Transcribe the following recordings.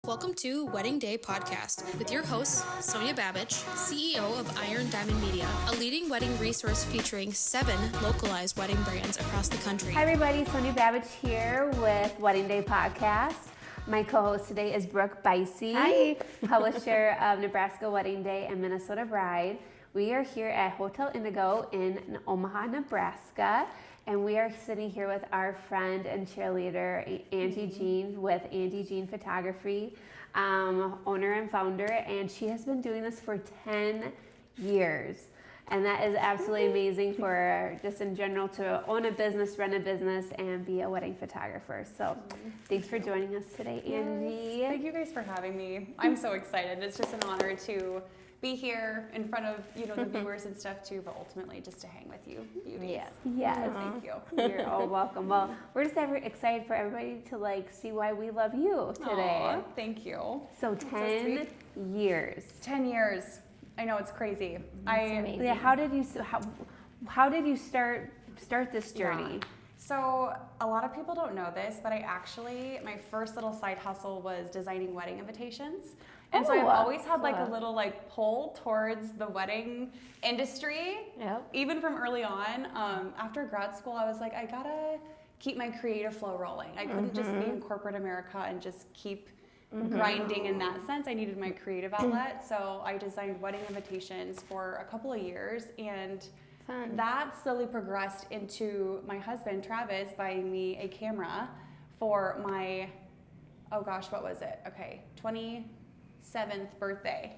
Welcome to Wedding Day Podcast with your host, Sonja Babich, CEO of Iron Diamond Media, a leading wedding resource featuring 7 localized wedding brands across the country. Hi everybody, Sonja Babich here with Wedding Day Podcast. My co-host today is Brooke Beise, Hi. publisher of Nebraska Wedding Day and Minnesota Bride. We are here at Hotel Indigo in Omaha, Nebraska, and we are sitting here with our friend and cheerleader, Angie Jean, with Angie Jean Photography, owner and founder, and she has been doing this for 10 years. And that is absolutely amazing for just in general to own a business, run a business, and be a wedding photographer. So thanks for joining us today, Angie. Thank you guys for having me. I'm so excited. It's just an honor to be here in front of the viewers and stuff too, but ultimately just to hang with you. Beauties. Yes. Thank you. You're all welcome. Well, we're just excited for everybody to see why we love you today. Aw, thank you. So 10 years. 10 years. I know, it's crazy. Amazing. Yeah. How did you start this journey? Yeah. So a lot of people don't know this, but my first little side hustle was designing wedding invitations. And so I've always had a little pull towards the wedding industry. Yep. Even from early on. After grad school, I was like, I gotta keep my creative flow rolling. I couldn't just be in corporate America and just keep grinding in that sense. I needed my creative outlet. So I designed wedding invitations for a couple of years, and that slowly progressed into my husband, Travis, buying me a camera for my, what was it? 27th birthday.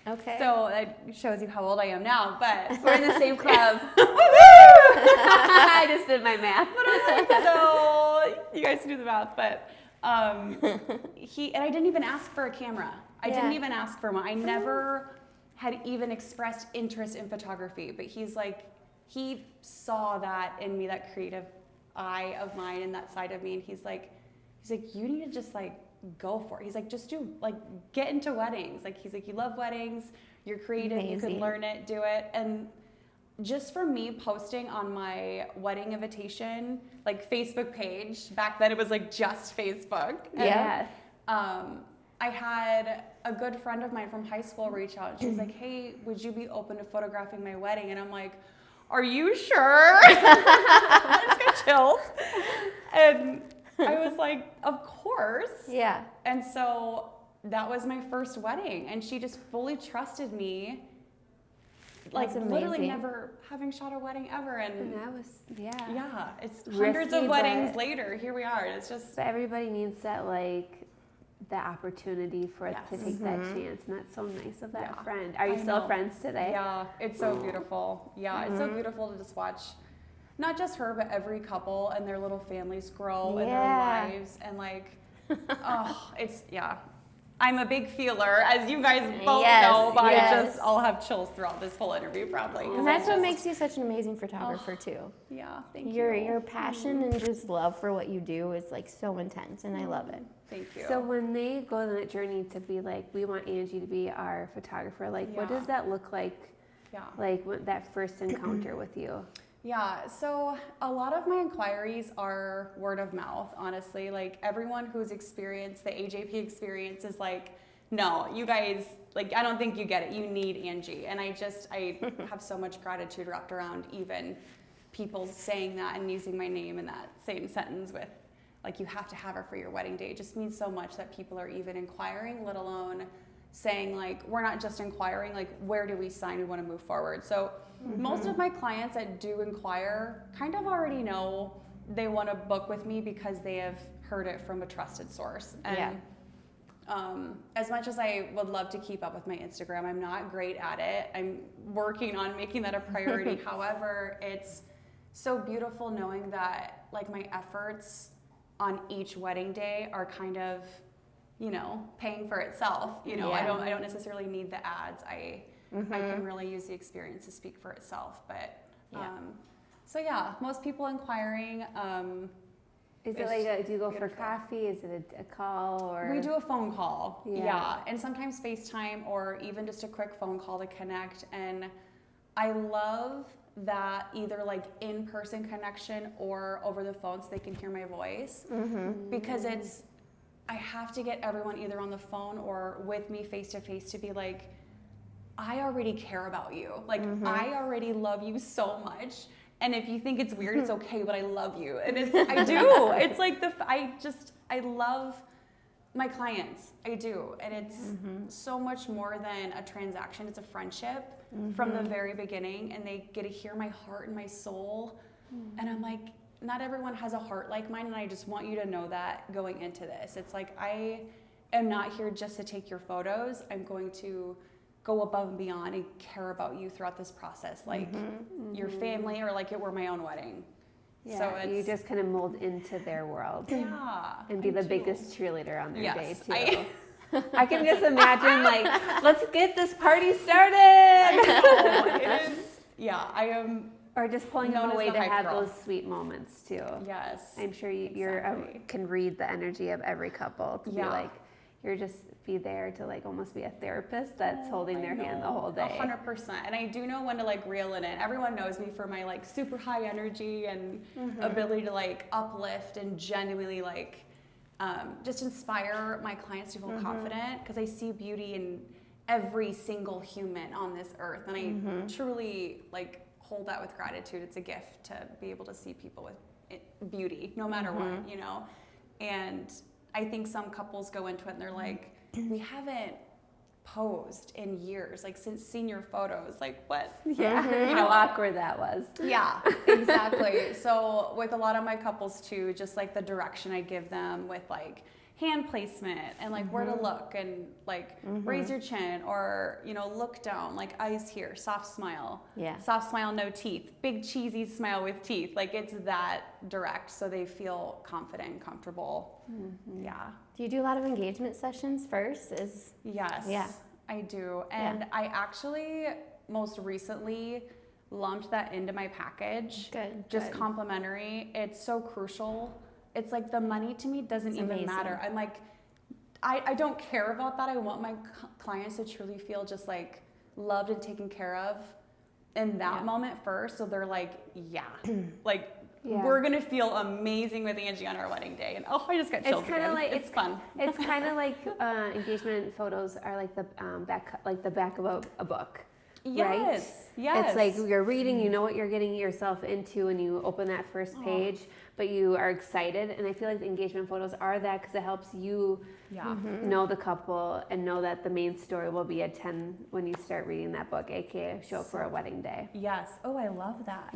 Okay. So that shows you how old I am now, but we're in the same club. I just did my math. So you guys can do the math, but and I didn't even ask for a camera. I didn't even ask for one. I never had even expressed interest in photography, but he saw that in me, that creative eye of mine and that side of me, and he's like, you need to just go for it. He's like, just get into weddings. He's like, you love weddings, you're creative, you can learn it, do it. And just for me posting on my wedding invitation, Facebook page, back then it was just Facebook. Yeah. And, I had a good friend of mine from high school reach out, and she was like, hey, would you be open to photographing my wedding? And I'm like, are you sure? I just got chills. And I was like, of course. Yeah. And so that was my first wedding, and she just fully trusted me. Literally never having shot a wedding ever, and that was it's hundreds of weddings later. Here we are. It's just everybody needs that the opportunity to take that chance, and that's so nice of that friend. Are you still friends today? Yeah, it's so beautiful. Yeah, it's so beautiful to just watch. Not just her, but every couple and their little families grow and their lives, and I'm a big feeler, as you guys both know, but I'll have chills throughout this whole interview probably. And that's what makes you such an amazing photographer too. Yeah, thank you. Your passion and just love for what you do is so intense, and I love it. Thank you. So when they go on that journey to be we want Angie to be our photographer, what does that look like? Yeah. That first encounter with you. Yeah, so a lot of my inquiries are word of mouth, honestly. Everyone who's experienced the AJP experience is no, you guys, I don't think you get it. You need Angie. And I have so much gratitude wrapped around even people saying that and using my name in that same sentence with, you have to have her for your wedding day. It just means so much that people are even inquiring, let alone saying, we're not just inquiring, where do we sign? We want to move forward. So most of my clients that do inquire kind of already know they want to book with me because they have heard it from a trusted source. And as much as I would love to keep up with my Instagram, I'm not great at it. I'm working on making that a priority. However, it's so beautiful knowing that my efforts on each wedding day are kind of, paying for itself. I don't necessarily need the ads. I can really use the experience to speak for itself. But most people inquiring. Is it do you go for coffee? Is it a call or? We do a phone call. Yeah, and sometimes FaceTime or even just a quick phone call to connect. And I love that either in-person connection or over the phone so they can hear my voice, because I have to get everyone either on the phone or with me face to face to be like, I already care about you. Like, I already love you so much. And if you think it's weird, it's okay, but I love you. And I do. It's like I love my clients. I do. And it's so much more than a transaction. It's a friendship from the very beginning. And they get to hear my heart and my soul. And I'm like, not everyone has a heart like mine. And I just want you to know that going into this. It's like, I am not here just to take your photos. I'm going to go above and beyond and care about you throughout this process, like your family, or like it were my own wedding. Yeah, so you just kind of mold into their world. Yeah. And be the biggest cheerleader on their day too. I can just imagine, like, let's get this party started. It is. Yeah, I am. Or just pulling them away to have those sweet moments too. Yes. I'm sure you can read the energy of every couple to be like, you're just be there to like almost be a therapist that's holding their hand the whole day. 100%. And I do know when to like reel it in. Everyone knows me for my like super high energy and ability to like uplift and genuinely like just inspire my clients to feel confident, because I see beauty in every single human on this earth. And I truly like hold that with gratitude. It's a gift to be able to see people with beauty, no matter what, you know? And I think some couples go into it and they're like, we haven't posed in years, like since senior photos, like what? Yeah, you know, how awkward that was. Yeah, exactly. So with a lot of my couples too, just like the direction I give them with like hand placement and like where to look and like raise your chin, or, you know, look down, like eyes here, soft smile. Yeah. Soft smile, no teeth. Big cheesy smile with teeth. Like it's that direct, so they feel confident and comfortable. Yeah. Do you do a lot of engagement sessions first? Yes. Yeah. I do. And I actually most recently lumped that into my package. Good. Just complimentary. It's so crucial. It's like the money to me doesn't even matter. I'm like, I don't care about that. I want my clients to truly feel just like loved and taken care of in that moment first. So they're like, we're going to feel amazing with Angie on our wedding day. And I just got chills again. It's fun. It's kind of like engagement photos are like the back of a book. Yes. Right? Yes. It's like you're reading, you know what you're getting yourself into, and you open that first page, but you are excited. And I feel like the engagement photos are that, because it helps you know the couple and know that the main story will be at 10 when you start reading that book, aka show up for a wedding day. Yes. Oh, I love that.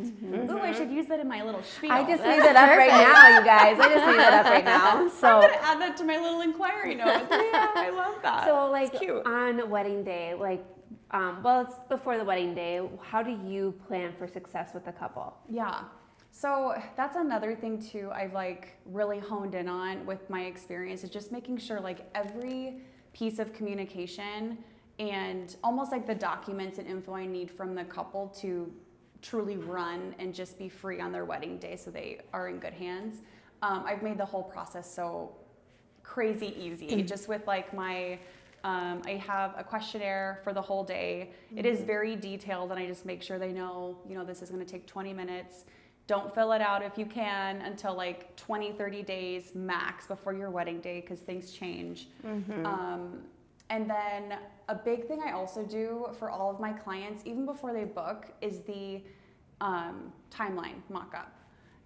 Oh, I should use that in my little spiel. I just made that up right now, you guys. I just made that up right now. So I'm gonna add that to my little inquiry notes. Yeah, I love that. So like it's cute. On wedding day, like well, it's before the wedding day, how do you plan for success with the couple? Yeah. So that's another thing too I've like really honed in on with my experience, is just making sure like every piece of communication and almost like the documents and info I need from the couple to truly run and just be free on their wedding day so they are in good hands. I've made the whole process so crazy easy, just with like my I have a questionnaire for the whole day. It is very detailed, and I just make sure they know, you know, this is going to take 20 minutes. Don't fill it out if you can until like 20, 30 days max before your wedding day, because things change. And then a big thing I also do for all of my clients, even before they book, is the timeline mock-up.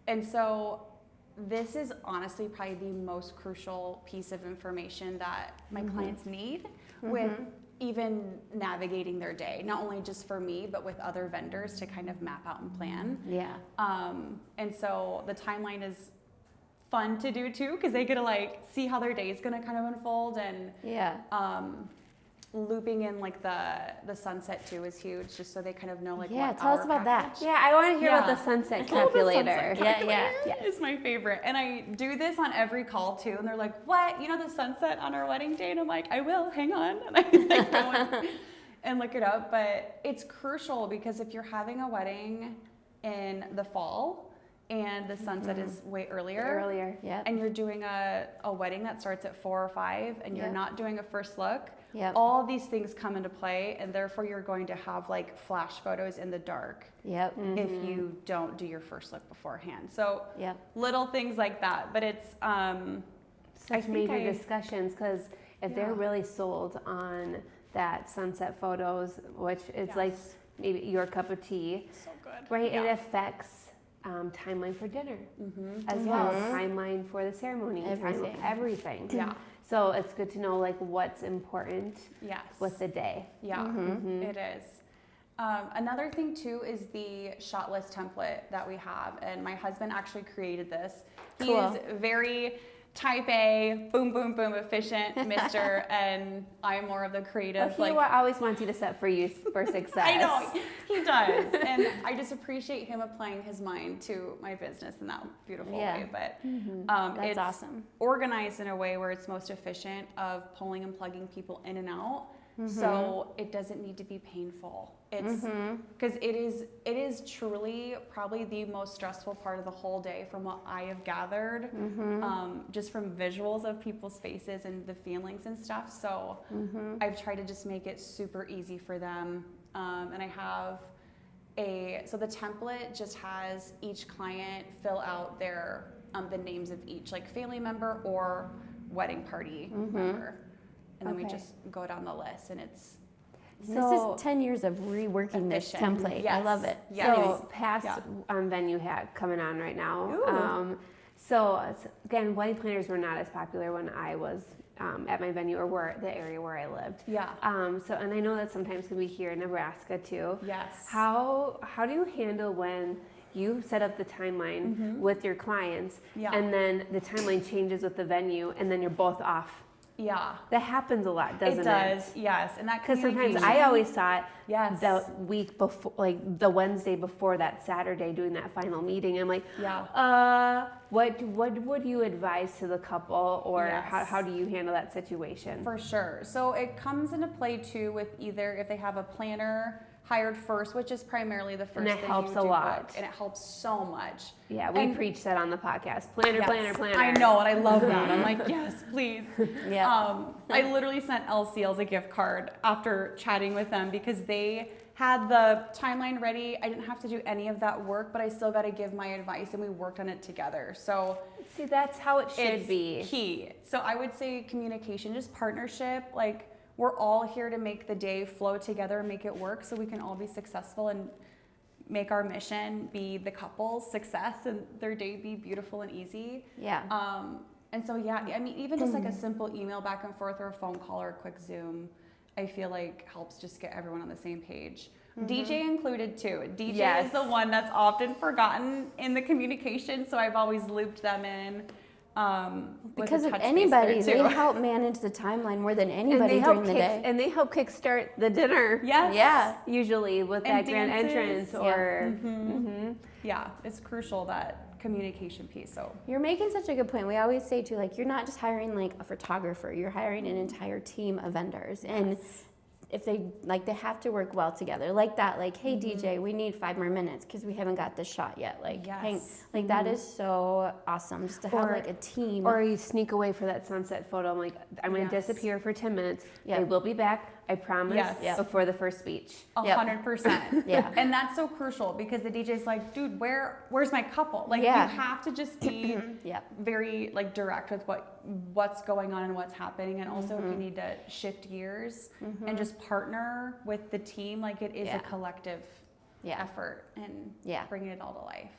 And so this is honestly probably the most crucial piece of information that my clients need with even navigating their day, not only just for me, but with other vendors to kind of map out and plan. Yeah. And so the timeline is fun to do too, because they get to like see how their day is going to kind of unfold, and looping in like the sunset too is huge, just so they kind of know like what tell us about that. Yeah, I want to hear about the sunset calculator. It's my favorite. And I do this on every call too, and they're like, what, you know the sunset on our wedding day? And I'm like, I will, hang on. And I like go and look it up. But it's crucial, because if you're having a wedding in the fall and the sunset is way earlier, and you're doing a wedding that starts at 4 or 5, and you're not doing a first look, all these things come into play, and therefore you're going to have like flash photos in the dark if you don't do your first look beforehand. So little things like that, but it's such major discussions, because if they're really sold on that sunset photos, which is like maybe your cup of tea, So good. right? Yeah. It affects timeline for dinner as well, timeline for the ceremony, everything. Yeah. So it's good to know like what's important with the day. Yeah, it is. Another thing too is the shot list template that we have, and my husband actually created this. He is very type A, boom, boom, boom, efficient, Mr. And I'm more of the creative. Well, he always wants you to set for you for success. I know, he does. And I just appreciate him applying his mind to my business in that beautiful way. But That's it's awesome. organized in a way where it's most efficient of pulling and plugging people in and out. So it doesn't need to be painful. It's because it is truly probably the most stressful part of the whole day from what I have gathered, just from visuals of people's faces and the feelings and stuff. So I've tried to just make it super easy for them. And I have so the template just has each client fill out their the names of each, like family member or wedding party member. And then we just go down the list, and it's this is 10 years of reworking this template. I love it. So past venue hack coming on right now. So again, wedding planners were not as popular when I was at my venue or the area where I lived. So, and I know that sometimes can be here in Nebraska too. How do you handle when you set up the timeline with your clients, and then the timeline changes with the venue, and then you're both off? That happens a lot, doesn't it? It does, yes. And that because sometimes I always thought Yes. the week before, like the Wednesday before that Saturday, doing that final meeting, I'm like, what would you advise to the couple, or how do you handle that situation? For sure. So it comes into play too with either if they have a planner hired first, which is primarily the first And it thing helps you a do lot. book, and it helps so much. Yeah, we preach that on the podcast. Planner, Yes. planner, planner. I know, and I love that. I'm like, yes, please. Yeah. I literally sent LCLs a gift card after chatting with them because they had the timeline ready. I didn't have to do any of that work, but I still got to give my advice, and we worked on it together. So see, that's how it should be. Key. So I would say communication, just partnership. Like, we're all here to make the day flow together and make it work so we can all be successful and make our mission be the couple's success and their day be beautiful and easy. And so, I mean, even just like a simple email back and forth or a phone call or a quick Zoom, I feel like helps just get everyone on the same page. DJ included too. DJ is the one that's often forgotten in the communication, so I've always looped them in. Because of anybody, they help manage the timeline more than anybody during the day. And they help kickstart the dinner. Usually with that grand entrance or. Yeah, it's crucial, that communication piece. So you're making such a good point. We always say too, like, you're not just hiring like a photographer, you're hiring an entire team of vendors. And if they have to work well together, like that, like, hey DJ, we need 5 more minutes because we haven't got this shot yet. Like, that is so awesome, just to have like a team. Or you sneak away for that sunset photo. I'm like, I'm going to disappear for 10 minutes. I will be back, I promise, before the first speech. 100%. And that's so crucial because the DJ's like, dude, where's my couple? Like, you have to just be very like direct with what's going on and what's happening. And also if you need to shift gears and just partner with the team, like, it is a collective effort and bringing it all to life.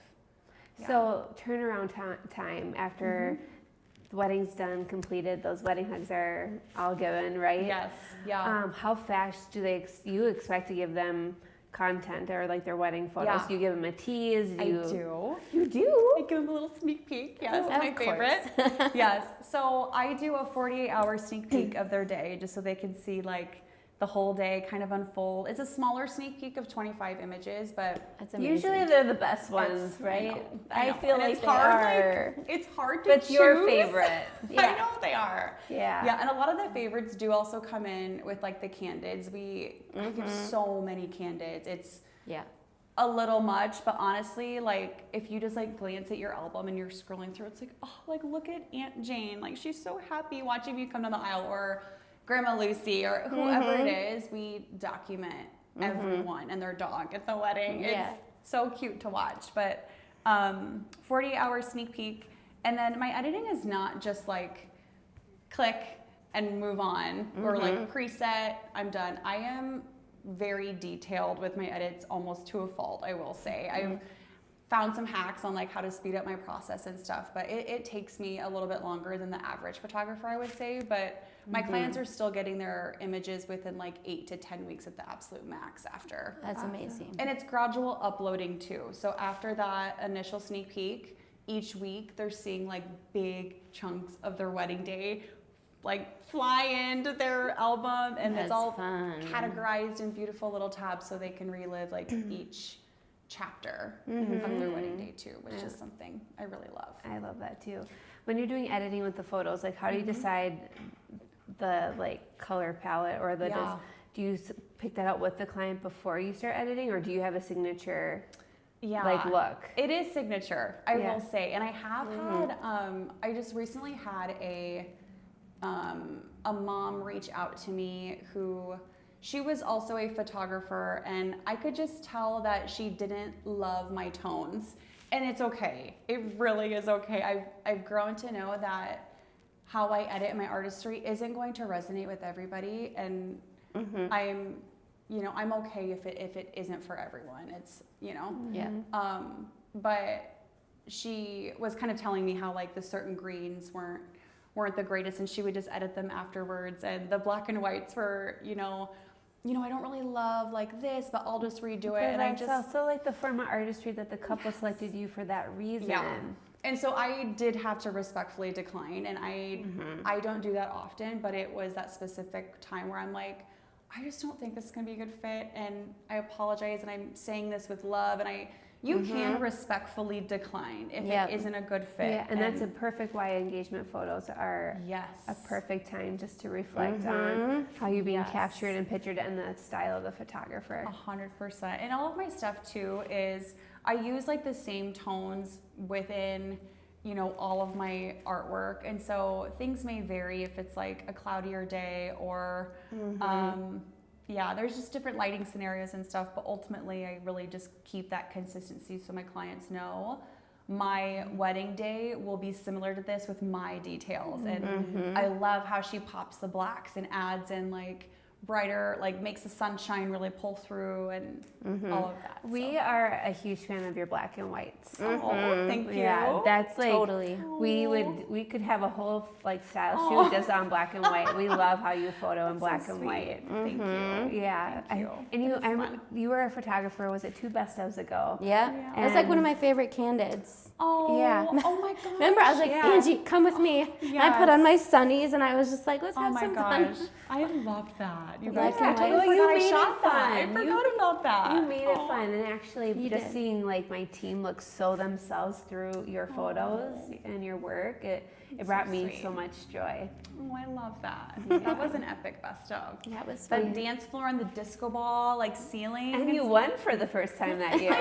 So turnaround time after the wedding's done, completed, those wedding hugs are all given, right? How fast do you expect to give them content or like their wedding photos? Do you give them a tease? I do. You do? I give them a little sneak peek. Yes, my favorite. Yes. So I do a 48-hour sneak peek of their day just so they can see like the whole day kind of unfold. It's a smaller sneak peek of 25 images, but usually they're the best ones, right? I feel like they are. It's hard to choose. It's your favorite. I know they are. Yeah, and a lot of the favorites do also come in with like the candids. We give so many candids. It's a little much, but honestly, like, if you just like glance at your album and you're scrolling through, it's like, oh, like, look at Aunt Jane. Like, she's so happy watching me come down the aisle, or Grandma Lucy, or whoever it is. We document everyone and their dog at the wedding. It's so cute to watch. But 48-hour sneak peek. And then my editing is not just like click and move on, or like preset, I'm done. I am very detailed with my edits, almost to a fault, I will say. I've found some hacks on like how to speed up my process and stuff, but it takes me a little bit longer than the average photographer, I would say. But my clients are still getting their images within like 8 to 10 weeks at the absolute max after. That's amazing. And it's gradual uploading too. So after that initial sneak peek, each week they're seeing like big chunks of their wedding day like fly into their album, and it's all fun. categorized in beautiful little tabs so they can relive like each chapter of their wedding day too, which is something I really love. I love that too. When you're doing editing with the photos, like how do you decide the like color palette or the do you pick that out with the client before you start editing, or do you have a signature like look? It is signature, I will say. And I have had I just recently had a mom reach out to me who, she was also a photographer, and I could just tell that she didn't love my tones. And it's okay. It really is okay. I've grown to know that how I edit my artistry isn't going to resonate with everybody, and I'm okay if it isn't for everyone. It's, but she was kind of telling me how like the certain greens weren't the greatest, and she would just edit them afterwards, and the black and whites were, I don't really love like this, but I'll just redo it. And I just also like the form of artistry that the couple selected you for that reason. Yeah. And so I did have to respectfully decline, and I don't do that often, but it was that specific time where I'm like, I just don't think this is gonna be a good fit, and I apologize, and I'm saying this with love, and you can respectfully decline if it isn't a good fit. Yeah, and that's a perfect why engagement photos are a perfect time just to reflect on how you're being captured and pictured and the style of the photographer. 100%. And all of my stuff too is I use like the same tones within, all of my artwork. And so things may vary if it's like a cloudier day or there's just different lighting scenarios and stuff, but ultimately I really just keep that consistency so my clients know my wedding day will be similar to this with my details. And I love how she pops the blacks and adds in like brighter, like makes the sunshine really pull through and all of that. We are a huge fan of your black and whites. Oh, thank you. Yeah, that's like Totally. we could have a whole like style shoot just on black and white. We love how you photo in black and white. Thank you. Yeah, Thank you. And you were a photographer. Was it 2 best ofs ago? Yeah. That's like one of my favorite candids. Oh, Yeah. Oh my gosh. Remember, I was like, Angie, come with me. And I put on my sunnies, and I was just like, let's have some fun. I loved that. You Black guys, and I white. totally You forgot I made shot it that. I fun. forgot about that. You made it fun, and actually You just did. seeing like my team look so themselves through your photos and your work, it brought me sweet. so much joy. Oh, I love that. That was an epic best of. That was The fun. dance floor and the disco ball, like ceiling. And you won for the first time that year.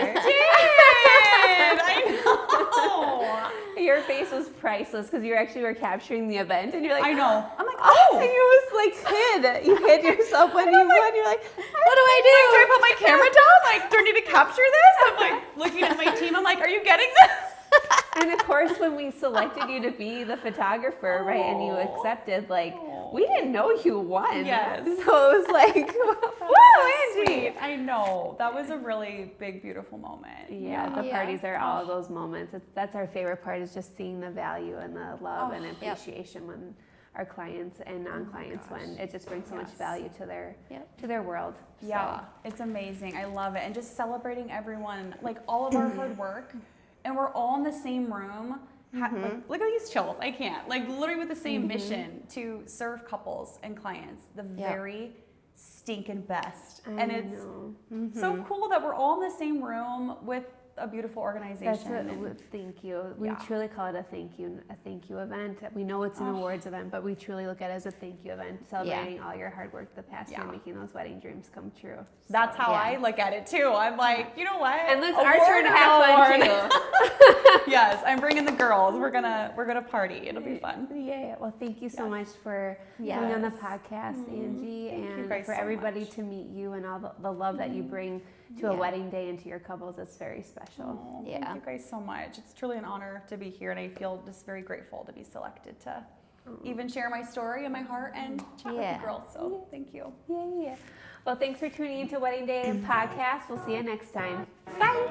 I know. Your face was priceless because you actually were capturing the event, and you're like, I know. I'm like, and you was like hid. You hid yourself when you won. You're like, what do I do? Do I put my camera down? Like, do I need to capture this? I'm like looking at my team. I'm like, are you getting this? and of course, when we selected you to be the photographer, right, and you accepted, like, we didn't know you won. Yes. So it was like, Woo, Angie. I know. That was a really big, beautiful moment. Yeah, the Yeah. parties are all those moments. That's our favorite part, is just seeing the value and the love and appreciation when our clients and non-clients win. It just brings so much value to their world. Yeah, it's amazing. I love it. And just celebrating everyone, like all of our hard work, and we're all in the same room. Like, look at these chills. I can't. Like literally with the same mission to serve couples and clients the very stinking best. And it's so cool that we're all in the same room with a beautiful organization. Thank you. We truly call it a thank you event. We know it's an awards event, but we truly look at it as a thank you event, celebrating all your hard work the past year, making those wedding dreams come true. That's how I look at it too. I'm like, you know what? And it's our turn to have fun too. Yes, I'm bringing the girls. We're gonna party. It'll be fun. Yeah. Well, thank you so much for coming on the podcast, Angie, and for everybody to meet you and all the love that you bring to a wedding day and to your couples. It's very special. Thank you guys so much. It's truly an honor to be here, and I feel just very grateful to be selected to even share my story and my heart and chat with you girls. So thank you. Yeah. Well, thanks for tuning into Wedding Day podcast. We'll see you next time. Bye.